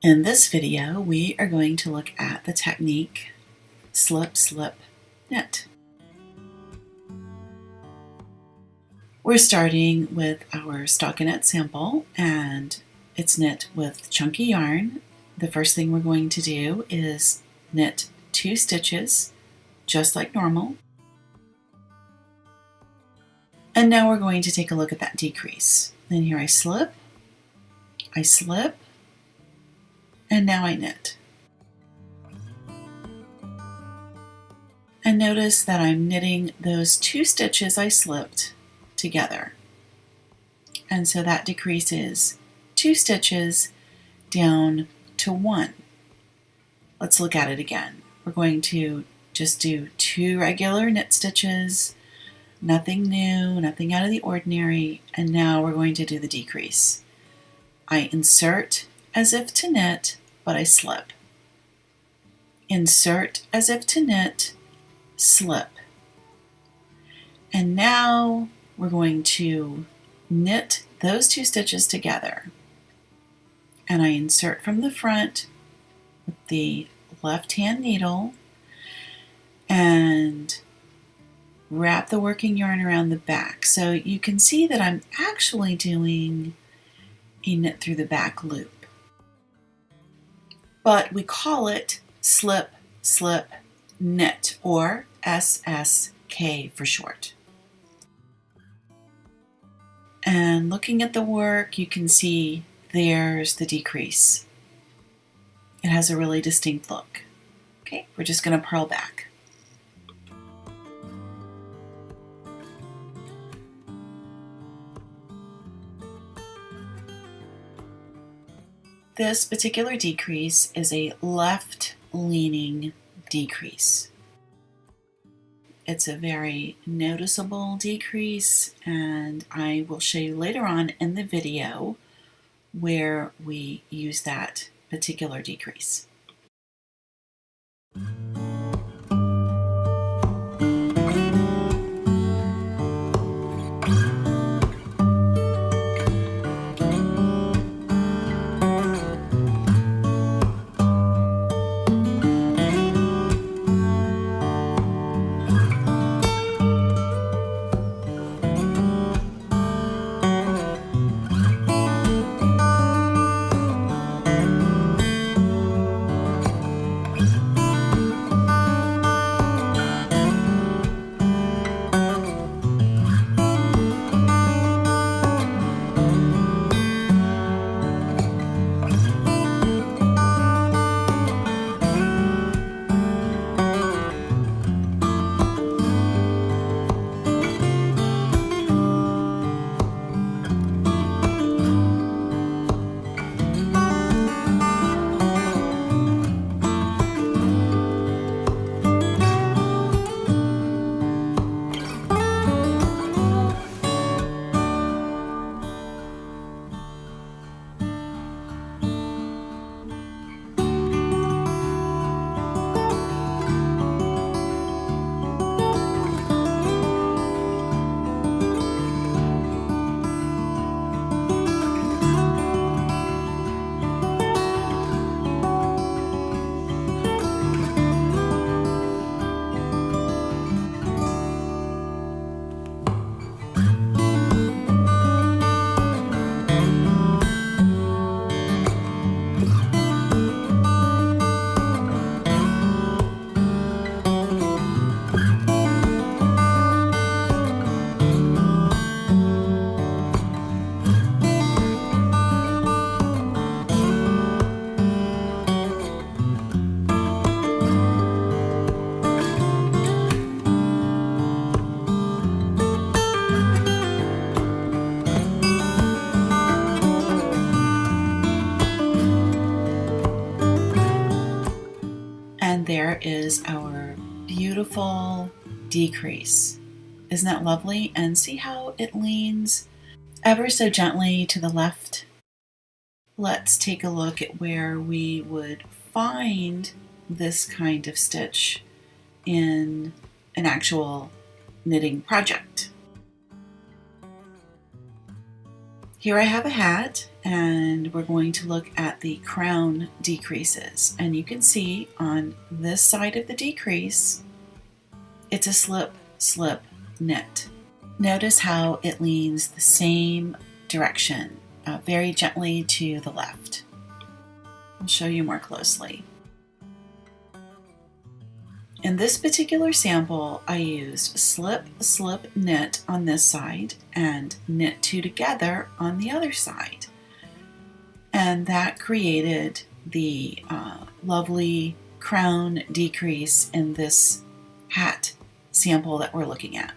In this video, we are going to look at the technique slip, slip, knit. We're starting with our stockinette sample, and it's knit with chunky yarn. The first thing we're going to do is knit 2 stitches, just like normal. And now we're going to take a look at that decrease. Then here I slip, and now I knit. And notice that I'm knitting those 2 stitches I slipped together. And so that decreases 2 stitches down to 1. Let's look at it again. We're going to just do 2 regular knit stitches, nothing new, nothing out of the ordinary, and now we're going to do the decrease. I insert as if to knit, but I slip. Insert as if to knit, slip. And now we're going to knit those 2 stitches together. And I insert from the front with the left hand needle and wrap the working yarn around the back. So you can see that I'm actually doing a knit through the back loop. But we call it slip, slip, knit, or SSK for short. And looking at the work, you can see there's the decrease. It has a really distinct look. Okay, we're just going to purl back. This particular decrease is a left-leaning decrease. It's a very noticeable decrease, and I will show you later on in the video where we use that particular decrease. And there is our beautiful decrease. Isn't that lovely? And see how it leans ever so gently to the left? Let's take a look at where we would find this kind of stitch in an actual knitting project. Here I have a hat, and we're going to look at the crown decreases. And you can see on this side of the decrease, it's a slip, slip, knit. Notice how it leans the same direction, very gently to the left. I'll show you more closely. In this particular sample, I used slip, slip, knit on this side and knit two together on the other side. And that created the lovely crown decrease in this hat sample that we're looking at.